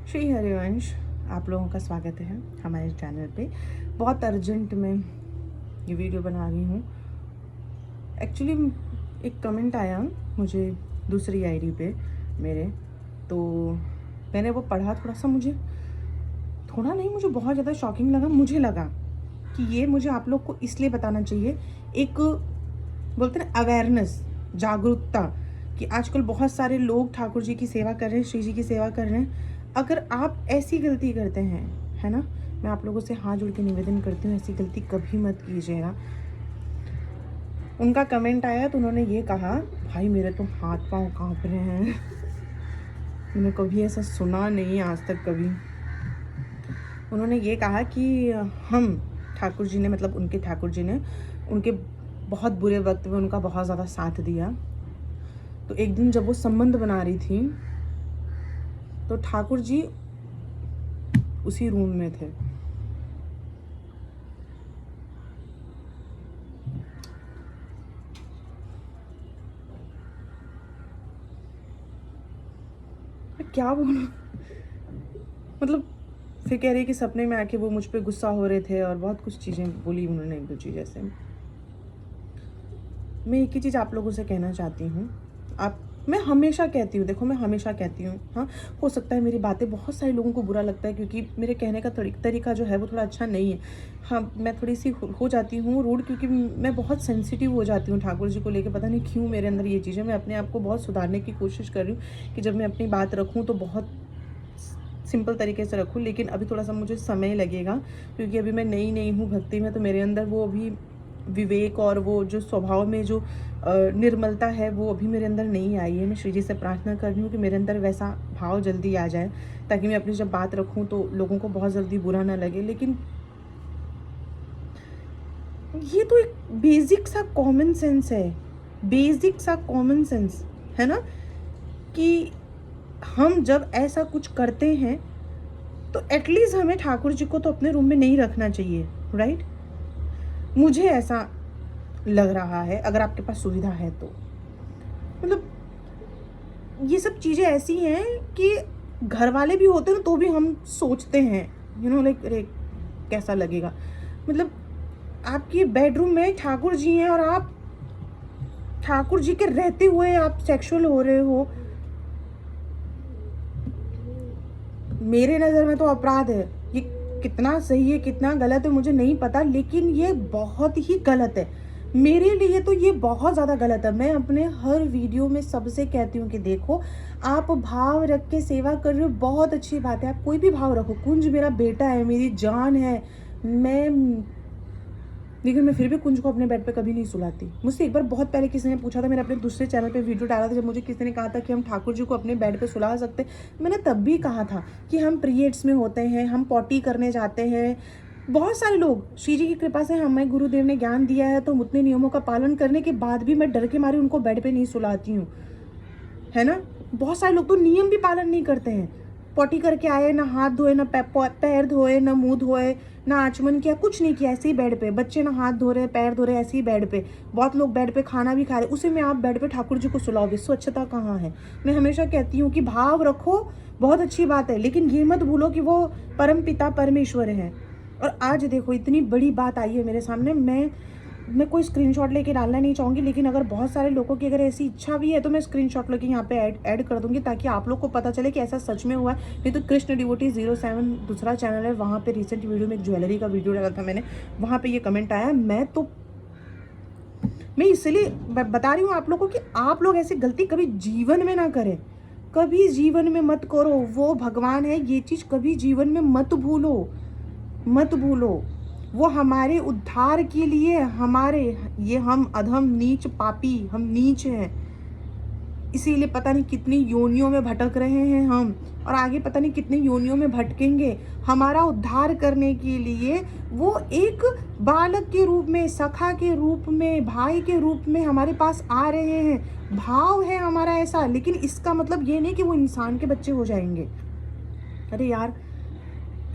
श्री हरिवंश, आप लोगों का स्वागत है हमारे चैनल पे। बहुत अर्जेंट में ये वीडियो बना रही हूँ। एक्चुअली एक कमेंट आया मुझे दूसरी आईडी पे मेरे, तो मैंने वो पढ़ा। मुझे बहुत ज़्यादा शॉकिंग लगा। मुझे लगा कि ये मुझे आप लोग को इसलिए बताना चाहिए, एक बोलते ना अवेयरनेस, जागरूकता, कि आजकल बहुत सारे लोग ठाकुर जी की सेवा कर रहे हैं, श्री जी की सेवा कर रहे हैं। अगर आप ऐसी गलती करते हैं, है ना, मैं आप लोगों से हाथ जोड़ के निवेदन करती हूँ, ऐसी गलती कभी मत कीजिएगा। उनका कमेंट आया तो उन्होंने ये कहा, भाई मेरे तो हाथ पांव कांप रहे हैं। मैंने कभी ऐसा सुना नहीं आज तक कभी। उन्होंने ये कहा कि हम ठाकुर जी ने, मतलब उनके ठाकुर जी ने उनके बहुत बुरे वक्त में उनका बहुत ज़्यादा साथ दिया। तो एक दिन जब वो संबंध बना रही थी तो ठाकुर जी उसी रूम में थे। मैं क्या बोलूं, मतलब फिर कह रही कि सपने में आके वो मुझ पे गुस्सा हो रहे थे और बहुत कुछ चीज़ें बोली उन्होंने, एक दो चीज़ ऐसे। मैं एक ही चीज़ आप लोगों से कहना चाहती हूँ। मैं हमेशा कहती हूँ, देखो मैं हमेशा कहती हूँ, हाँ हो सकता है मेरी बातें बहुत सारे लोगों को बुरा लगता है क्योंकि मेरे कहने का तरीका जो है वो थोड़ा अच्छा नहीं है। हाँ, मैं थोड़ी सी हो जाती हूँ रूड, क्योंकि मैं बहुत सेंसिटिव हो जाती हूँ ठाकुर जी को लेकर। पता नहीं क्यों मेरे अंदर ये चीज़ें। मैं अपने आप को बहुत सुधारने की कोशिश कर रही हूँ कि जब मैं अपनी बात रखूँ तो बहुत सिंपल तरीके से रखूँ, लेकिन अभी थोड़ा सा मुझे समय लगेगा क्योंकि अभी मैं नई हूँ भक्ति में। तो मेरे अंदर वो अभी विवेक और वो जो स्वभाव में जो निर्मलता है वो अभी मेरे अंदर नहीं आई है। मैं श्री जी से प्रार्थना कर रही हूँ कि मेरे अंदर वैसा भाव जल्दी आ जाए ताकि मैं अपनी जब बात रखूँ तो लोगों को बहुत जल्दी बुरा ना लगे। लेकिन ये तो एक बेसिक सा कॉमन सेंस है, बेसिक सा कॉमन सेंस है ना, कि हम जब ऐसा कुछ करते हैं तो एटलीस्ट हमें ठाकुर जी को तो अपने रूम में नहीं रखना चाहिए, राइट? मुझे ऐसा लग रहा है, अगर आपके पास सुविधा है तो। मतलब ये सब चीज़ें ऐसी हैं कि घर वाले भी होते हैं तो भी हम सोचते हैं, लाइक अरे कैसा लगेगा। मतलब आपकी बेडरूम में ठाकुर जी हैं और आप ठाकुर जी के रहते हुए आप सेक्सुअल हो रहे हो, मेरे नज़र में तो अपराध है। ये कितना सही है कितना गलत है मुझे नहीं पता, लेकिन ये बहुत ही गलत है। मेरे लिए तो ये बहुत ज़्यादा गलत है। मैं अपने हर वीडियो में सबसे कहती हूँ कि देखो, आप भाव रख के सेवा कर रहे हो, बहुत अच्छी बात है, आप कोई भी भाव रखो। कुंज मेरा बेटा है, मेरी जान है, लेकिन मैं फिर भी कुंज को अपने बेड पे कभी नहीं सुलाती। मुझसे एक बार बहुत पहले किसी ने पूछा था, मैंने अपने दूसरे चैनल पे वीडियो डाला था, जब मुझे किसी ने कहा था कि हम ठाकुर जी को अपने बेड पे सुला सकते, मैंने तब भी कहा था कि हम पीरियड्स में होते हैं, हम पॉटी करने जाते हैं। बहुत सारे लोग, श्री जी की कृपा से हमें गुरुदेव ने ज्ञान दिया है तो हम उतने नियमों का पालन करने के बाद भी मैं डर के मारे उनको बेड पे नहीं सुलाती हूँ, है ना। बहुत सारे लोग तो नियम भी पालन नहीं करते हैं। पॉटी करके आए, ना हाथ धोए, ना पैर धोए, ना मुंह धोए, ना आचमन किया, कुछ नहीं किया, ऐसे ही बेड पे। बच्चे ना हाथ धो रहे पैर धो रहे, ऐसे ही बेड पे। बहुत लोग बेड पे खाना भी खा रहे, उसी में आप बेड पे ठाकुर जी को सुलाओगे। स्वच्छता कहाँ है? मैं हमेशा कहती हूँ कि भाव रखो, बहुत अच्छी बात है, लेकिन ये मत भूलो कि वो परम पिता परमेश्वर है। और आज देखो इतनी बड़ी बात आई है मेरे सामने। मैं कोई स्क्रीनशॉट लेके डालना नहीं चाहूँगी, लेकिन अगर बहुत सारे लोगों की अगर ऐसी इच्छा भी है तो मैं स्क्रीनशॉट लेके यहाँ पे ऐड कर दूँगी ताकि आप लोग को पता चले कि ऐसा सच में हुआ है। नहीं तो कृष्ण डिवोटी 07 दूसरा चैनल है, वहाँ पे रिसेंट वीडियो में एक ज्वेलरी का वीडियो डाला था मैंने, वहाँ पे ये कमेंट आया। मैं इसलिए बता रही हूँ आप लोगों को कि आप लोग ऐसी गलती कभी जीवन में ना करें, कभी जीवन में मत करो। वो भगवान है, ये चीज़ कभी जीवन में मत भूलो, मत भूलो। वो हमारे उद्धार के लिए, हम अधम नीच पापी, हम नीच हैं, इसीलिए पता नहीं कितनी योनियों में भटक रहे हैं हम, और आगे पता नहीं कितनी योनियों में भटकेंगे। हमारा उद्धार करने के लिए वो एक बालक के रूप में, सखा के रूप में, भाई के रूप में हमारे पास आ रहे हैं। भाव है हमारा ऐसा, लेकिन इसका मतलब ये नहीं कि वो इंसान के बच्चे हो जाएंगे। अरे यार,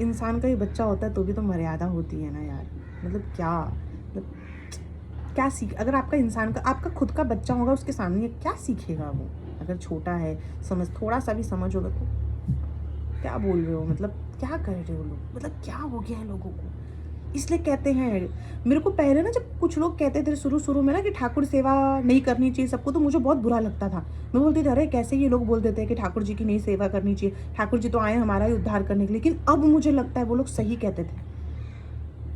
इंसान का ही बच्चा होता है तो भी तो मर्यादा होती है ना यार। मतलब क्या सीख, अगर आपका इंसान का, आपका खुद का बच्चा होगा उसके सामने क्या सीखेगा वो? अगर छोटा है, थोड़ा सा भी समझ होगा तो क्या बोल रहे हो, मतलब क्या कर रहे हो लोग, मतलब क्या हो गया है लोगों को। इसलिए कहते हैं, मेरे को पहले ना जब कुछ लोग कहते थे शुरू में ना कि ठाकुर सेवा नहीं करनी चाहिए सबको, तो मुझे बहुत बुरा लगता था। मैं बोलती थी अरे कैसे ये लोग बोल देते हैं कि ठाकुर जी की नहीं सेवा करनी चाहिए, ठाकुर जी तो आए हमारा ही उद्धार करने के लिए। लेकिन अब मुझे लगता है वो लोग सही कहते थे।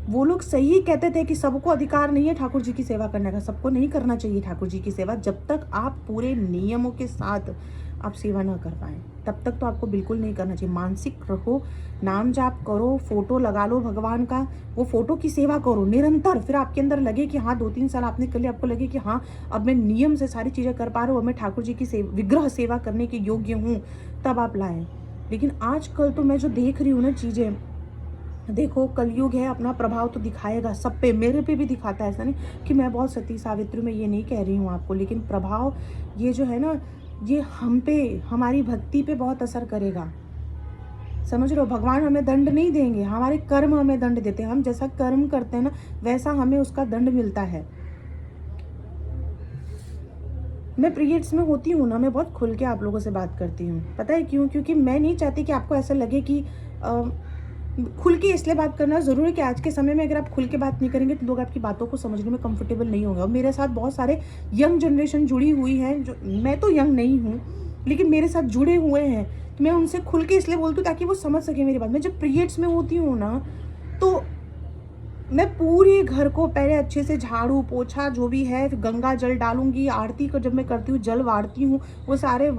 वो लोग सही कहते थे कि सबको अधिकार नहीं है ठाकुर जी की सेवा करने का, सबको नहीं करना चाहिए ठाकुर जी की सेवा। जब तक आप पूरे नियमों के साथ आप सेवा ना कर पाए तब तक तो आपको बिल्कुल नहीं करना चाहिए। मानसिक रहो, नाम जाप करो, फोटो लगा लो भगवान का, वो फोटो की सेवा करो निरंतर। फिर आपके अंदर लगे कि हाँ 2-3 साल आपने कर लिया, आपको लगे कि हाँ अब मैं नियम से सारी चीज़ें कर पा रहा हूँ, अब मैं ठाकुर जी की विग्रह सेवा करने के योग्य हूँ, तब आप लाएं। लेकिन आजकल तो मैं जो देख रही हूँ ना चीज़ें, देखो कलयुग है, अपना प्रभाव तो दिखाएगा सब पे, मेरे पे भी दिखाता है। ऐसा नहीं कि मैं बहुत सती सावित्री में ये नहीं कह रही हूँ आपको, लेकिन प्रभाव ये जो है ना, ये हम पे, हमारी भक्ति पे बहुत असर करेगा। समझ रहे हो, भगवान हमें दंड नहीं देंगे, हमारे कर्म हमें दंड देते हैं। हम जैसा कर्म करते हैं ना वैसा हमें उसका दंड मिलता है। मैं पीरियड्स में होती हूँ ना, मैं बहुत खुल के आप लोगों से बात करती हूँ। पता है क्यों? क्योंकि मैं नहीं चाहती कि आपको ऐसा लगे कि खुल के इसलिए बात करना ज़रूरी है कि आज के समय में अगर आप खुल के बात नहीं करेंगे तो लोग आपकी बातों को समझने में कंफर्टेबल नहीं होंगे। और मेरे साथ बहुत सारे यंग जनरेशन जुड़ी हुई है, जो मैं तो यंग नहीं हूँ लेकिन मेरे साथ जुड़े हुए हैं, तो मैं उनसे खुल के इसलिए बोलती हूँ ताकि वो समझ सके मेरी बात। मैं जब पीरियड्स में होती हूँ ना तो मैं पूरे घर को पहले अच्छे से झाड़ू पोछा जो भी है, गंगा जल डालूंगी। आरती को जब मैं करती हूँ, जल वारती हूँ, वो सारे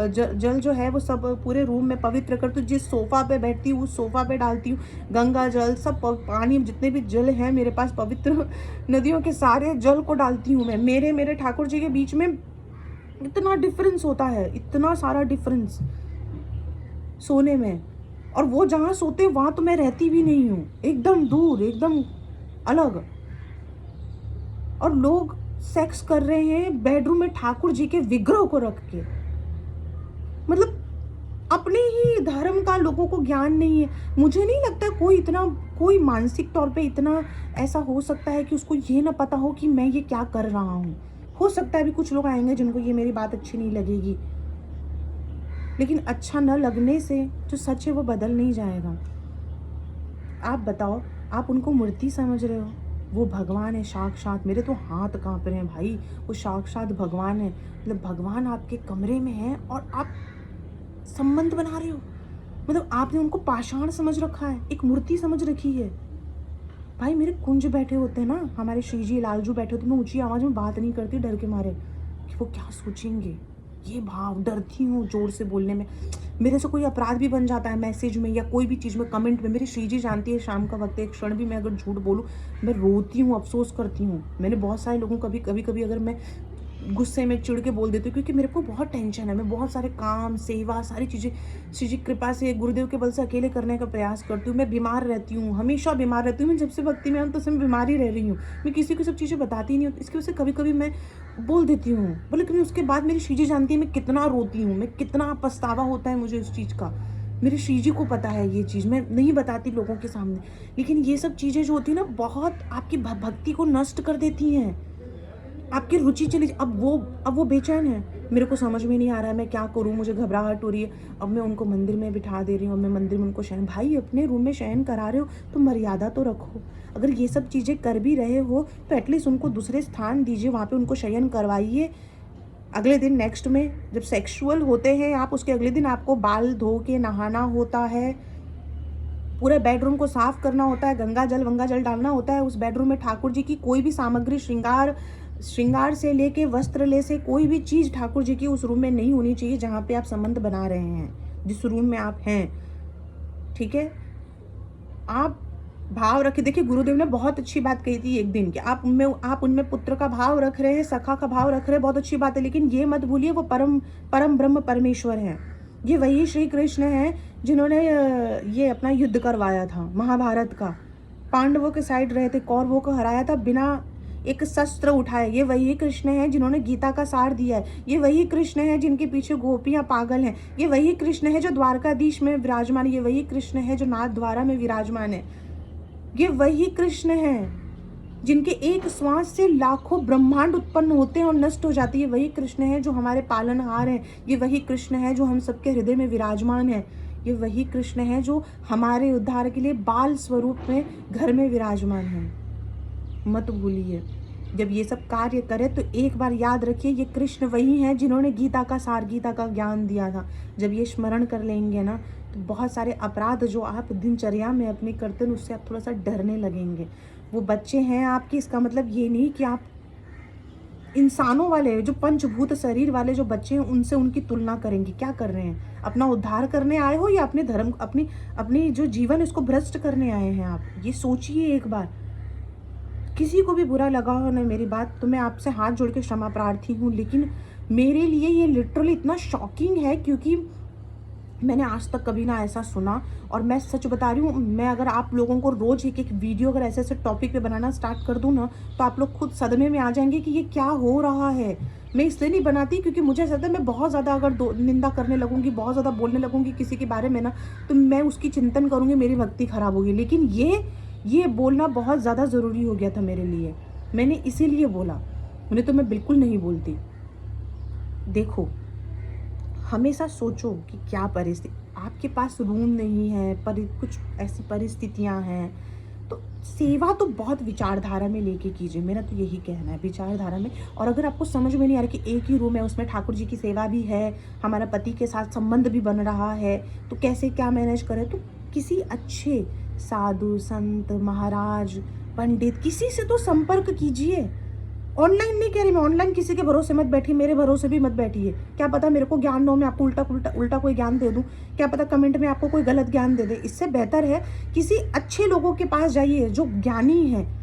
जल जो है वो सब पूरे रूम में पवित्र करती हूँ। जिस सोफ़ा पे बैठती हूँ उस सोफ़ा पे डालती हूँ गंगा जल, सब पानी जितने भी जल है मेरे पास पवित्र नदियों के सारे जल को डालती हूँ मैं। मेरे ठाकुर जी के बीच में इतना डिफरेंस होता है, इतना सारा डिफरेंस सोने में। और वो जहाँ सोते हैं वहाँ तो मैं रहती भी नहीं हूँ, एकदम दूर, एकदम अलग। और लोग सेक्स कर रहे हैं बेडरूम में ठाकुर जी के विग्रह को रख के। मतलब अपने ही धर्म का लोगों को ज्ञान नहीं है। मुझे नहीं लगता कोई मानसिक तौर पे इतना ऐसा हो सकता है कि उसको ये ना पता हो कि मैं ये क्या कर रहा हूँ। हो सकता है अभी कुछ लोग आएंगे जिनको ये मेरी बात अच्छी नहीं लगेगी, लेकिन अच्छा न लगने से जो सच है वो बदल नहीं जाएगा। आप बताओ, आप उनको मूर्ति समझ रहे हो, वो भगवान है साक्षात। मेरे तो हाथ कांप रहे हैं भाई, वो साक्षात भगवान है। मतलब भगवान आपके कमरे में है और आप संबंध बना रहे हो। मतलब आपने उनको पाषाण समझ रखा है, एक मूर्ति समझ रखी है। भाई मेरे कुंज बैठे होते हैं ना, हमारे श्री जी लालजू बैठे होते, मैं ऊंची आवाज में बात नहीं करती डर के मारे कि वो क्या सोचेंगे। ये भाव, डरती हूँ जोर से बोलने में। मेरे से कोई अपराध भी बन जाता है मैसेज में या कोई भी चीज़ में, कमेंट में। मेरी श्री जी जानती है शाम का वक्त है, एक क्षण भी मैं अगर झूठ बोलूँ मैं रोती हूँ, अफसोस करती हूँ। मैंने बहुत सारे लोगों को कभी अगर मैं गुस्से में चिढ़ के बोल देती हूँ, क्योंकि मेरे को बहुत टेंशन है। मैं बहुत सारे काम, सेवा, सारी चीज़ें श्री जी कृपा से, गुरुदेव के बल से अकेले करने का प्रयास करती हूँ। मैं बीमार रहती हूँ, हमेशा बीमार रहती हूँ। मैं जब से भक्ति में हूँ तो से मैं बीमार ही रह रही हूँ। मैं किसी को सब चीज़ें बताती नहीं हूँ, इसकी वजह से कभी मैं बोल देती हूँ। लेकिन उसके बाद मेरी श्री जी जानती है मैं कितना रोती हूँ, मैं कितना पछतावा होता है मुझे उस चीज़ का। मेरी श्री जी को पता है ये चीज़, मैं नहीं बताती लोगों के सामने। लेकिन ये सब चीज़ें जो होती है ना, बहुत आपकी भक्ति को नष्ट कर देती हैं, आपकी रुचि चली। अब वो बेचैन है, मेरे को समझ में नहीं आ रहा है मैं क्या करूं, मुझे घबराहट हो रही है। अब मैं उनको मंदिर में बिठा दे रही हूँ, मैं मंदिर में उनको शयन, भाई अपने रूम में शयन करा रहे हो तो मर्यादा तो रखो। अगर ये सब चीज़ें कर भी रहे हो तो एटलीस्ट उनको दूसरे स्थान दीजिए, वहाँ पे उनको शयन करवाइए। अगले दिन नेक्स्ट में जब सेक्सुअल होते हैं आप, उसके अगले दिन आपको बाल धो के नहाना होता है, पूरे बेडरूम को साफ करना होता है, गंगा जल डालना होता है उस बेडरूम में। ठाकुर जी की कोई भी सामग्री, श्रृंगार से लेके वस्त्र ले से कोई भी चीज़ ठाकुर जी की उस रूम में नहीं होनी चाहिए जहाँ पे आप संबंध बना रहे हैं, जिस रूम में आप हैं। ठीक है, आप भाव रखे। देखिए गुरुदेव ने बहुत अच्छी बात कही थी एक दिन कि आप उनमें पुत्र का भाव रख रहे हैं, सखा का भाव रख रहे हैं, बहुत अच्छी बात है। लेकिन ये मत भूलिए वो परम ब्रह्म परमेश्वर हैं। ये वही श्री कृष्ण हैं जिन्होंने ये अपना युद्ध करवाया था महाभारत का। पांडवों के साइड रहे थे, कौरवों को हराया था बिना एक शस्त्र उठाए। ये वही कृष्ण है जिन्होंने गीता का सार दिया है। ये वही कृष्ण है जिनके पीछे गोपियां पागल हैं। ये वही कृष्ण है जो द्वारकाधीश में विराजमान है। ये वही कृष्ण है जो नाथ द्वारा में विराजमान है। ये वही कृष्ण है जिनके एक श्वास से लाखों ब्रह्मांड उत्पन्न होते हैं और नष्ट हो जाती है। वही कृष्ण है जो हमारे पालनहार हैं। ये वही कृष्ण है जो हम सबके हृदय में विराजमान है। ये वही कृष्ण है जो हमारे उद्धार के लिए बाल स्वरूप में घर में विराजमान है। मत भूलिए, जब ये सब कार्य करे तो एक बार याद रखिए, ये कृष्ण वही हैं जिन्होंने गीता का सार, गीता का ज्ञान दिया था। जब ये स्मरण कर लेंगे ना, तो बहुत सारे अपराध जो आप दिनचर्या में अपने करते हैं उससे आप थोड़ा सा डरने लगेंगे। वो बच्चे हैं आपके, इसका मतलब ये नहीं कि आप इंसानों वाले जो पंचभूत शरीर वाले जो बच्चे हैं उनसे उनकी तुलना करेंगे। क्या कर रहे हैं? अपना उद्धार करने आए हो या अपने धर्म, अपनी जो जीवन इसको भ्रष्ट करने आए हैं आप? ये सोचिए एक बार। किसी को भी बुरा लगा हो ना मेरी बात, तो मैं आपसे हाथ जोड़ के क्षमा प्रार्थी हूँ, लेकिन मेरे लिए ये लिटरली इतना शॉकिंग है, क्योंकि मैंने आज तक कभी ना ऐसा सुना। और मैं सच बता रही हूँ, मैं अगर आप लोगों को रोज़ एक एक वीडियो अगर ऐसे ऐसे टॉपिक पे बनाना स्टार्ट कर दूँ ना, तो आप लोग खुद सदमे में आ जाएंगे कि ये क्या हो रहा है। मैं इसलिए नहीं बनाती क्योंकि मुझे ऐसा लगता है मैं बहुत ज़्यादा अगर निंदा करने लगूंगी, बहुत ज़्यादा बोलने लगूंगी किसी के बारे में ना, तो मैं उसकी चिंतन करूँगी, मेरी भक्ति खराब होगी। लेकिन ये बोलना बहुत ज़्यादा ज़रूरी हो गया था मेरे लिए, मैंने इसीलिए बोला, उन्हें तो मैं बिल्कुल नहीं बोलती। देखो, हमेशा सोचो कि क्या परिस्थिति, आपके पास रूम नहीं है, पर कुछ ऐसी परिस्थितियां हैं, तो सेवा तो बहुत विचारधारा में लेके कीजिए। मेरा तो यही कहना है, विचारधारा में। और अगर आपको समझ में नहीं आ रहा कि एक ही रूम है, उसमें ठाकुर जी की सेवा भी है, हमारा पति के साथ संबंध भी बन रहा है, तो कैसे क्या मैनेज करें, तो किसी अच्छे साधु संत महाराज पंडित किसी से तो संपर्क कीजिए। ऑनलाइन नहीं कह रही मैं, ऑनलाइन किसी के भरोसे मत बैठिए, मेरे भरोसे भी मत बैठिए। क्या पता मेरे को ज्ञान हो, मैं आपको उल्टा कोई ज्ञान दे दूं, क्या पता कमेंट में आपको कोई गलत ज्ञान दे दे। इससे बेहतर है किसी अच्छे लोगों के पास जाइए जो ज्ञानी हैं।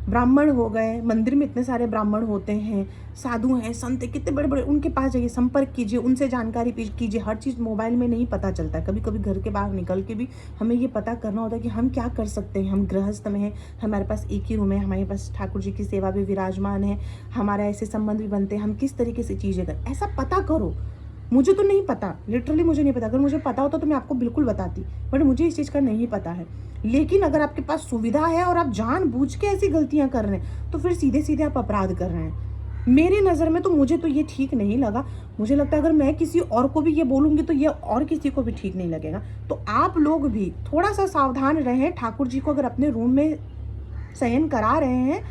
ब्राह्मण हो गए, मंदिर में इतने सारे ब्राह्मण होते हैं, साधु हैं, संत कितने बड़े बड़े, उनके पास जाइए, संपर्क कीजिए, उनसे जानकारी कीजिए। हर चीज़ मोबाइल में नहीं पता चलता है, कभी कभी घर के बाहर निकल के भी हमें ये पता करना होता है कि हम क्या कर सकते हैं। हम गृहस्थ में हैं, हमारे पास एक ही रूम है, हमारे पास ठाकुर जी की सेवा भी विराजमान है, हमारा ऐसे संबंध भी बनते हैं, हम किस तरीके से चीज़ें करें, ऐसा पता करो। मुझे तो नहीं पता, लिटरली मुझे नहीं पता। अगर मुझे पता होता तो मैं आपको बिल्कुल बताती, बट मुझे इस चीज़ का नहीं पता है। लेकिन अगर आपके पास सुविधा है और आप जानबूझ के ऐसी गलतियां कर रहे हैं, तो फिर सीधे सीधे आप अपराध कर रहे हैं। मेरी नज़र में तो मुझे तो ये ठीक नहीं लगा। मुझे लगता है अगर मैं किसी और को भी ये बोलूँगी तो ये और किसी को भी ठीक नहीं लगेगा। तो आप लोग भी थोड़ा सा सावधान रहें। ठाकुर जी को अगर अपने रूम में शयन करा रहे हैं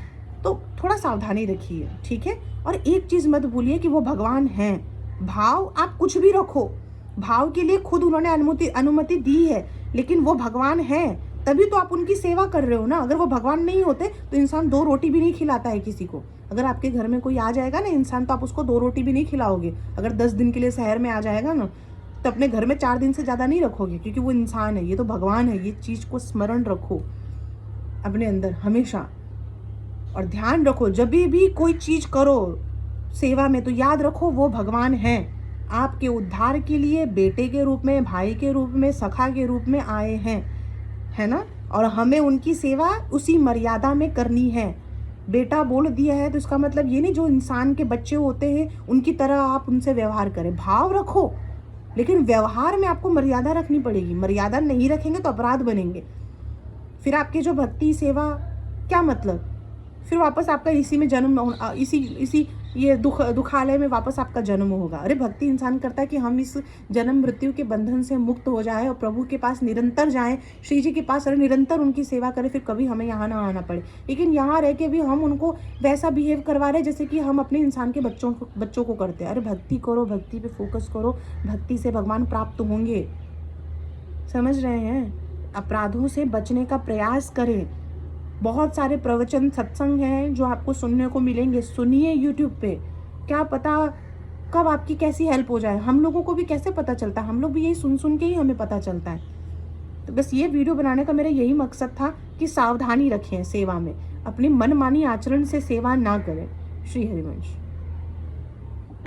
तो थोड़ा सावधानी रखिए, ठीक है। और एक चीज़ मत भूलिए कि वो भगवान हैं। भाव आप कुछ भी रखो, भाव के लिए खुद उन्होंने अनुमति दी है, लेकिन वो भगवान हैं, तभी तो आप उनकी सेवा कर रहे हो ना। अगर वो भगवान नहीं होते तो इंसान 2 रोटी भी नहीं खिलाता है किसी को। अगर आपके घर में कोई आ जाएगा ना इंसान, तो आप उसको 2 रोटी भी नहीं खिलाओगे। अगर 10 दिन के लिए शहर में आ जाएगा ना, तो अपने घर में 4 दिन से ज़्यादा नहीं रखोगे, क्योंकि वो इंसान है, ये तो भगवान है। ये चीज़ को स्मरण रखो अपने अंदर हमेशा, और ध्यान रखो जब भी कोई चीज़ करो सेवा में, तो याद रखो वो भगवान हैं, आपके उद्धार के लिए बेटे के रूप में, भाई के रूप में, सखा के रूप में आए हैं, है ना। और हमें उनकी सेवा उसी मर्यादा में करनी है। बेटा बोल दिया है तो इसका मतलब ये नहीं जो इंसान के बच्चे होते हैं उनकी तरह आप उनसे व्यवहार करें। भाव रखो, लेकिन व्यवहार में आपको मर्यादा रखनी पड़ेगी। मर्यादा नहीं रखेंगे तो अपराध बनेंगे। फिर आपकी जो भक्ति सेवा क्या मतलब, फिर वापस आपका इसी में जन्म, इसी ये दुखालय में वापस आपका जन्म होगा। अरे भक्ति इंसान करता है कि हम इस जन्म मृत्यु के बंधन से मुक्त हो जाए और प्रभु के पास निरंतर जाएं, श्री जी के पास निरंतर उनकी सेवा करें, फिर कभी हमें यहाँ ना आना पड़े। लेकिन यहाँ रह के भी हम उनको वैसा बिहेव करवा रहे जैसे कि हम अपने इंसान के बच्चों को करते हैं। अरे भक्ति करो, भक्ति पे फोकस करो, भक्ति से भगवान प्राप्त होंगे, समझ रहे हैं। अपराधों से बचने का प्रयास करें। बहुत सारे प्रवचन सत्संग हैं जो आपको सुनने को मिलेंगे, सुनिए यूट्यूब पे। क्या पता कब आपकी कैसी हेल्प हो जाए। हम लोगों को भी कैसे पता चलता है, हम लोग भी यही सुन के ही हमें पता चलता है। तो बस ये वीडियो बनाने का मेरा यही मकसद था कि सावधानी रखें सेवा में, अपनी मनमानी आचरण से सेवा ना करें। श्री हरिवंश।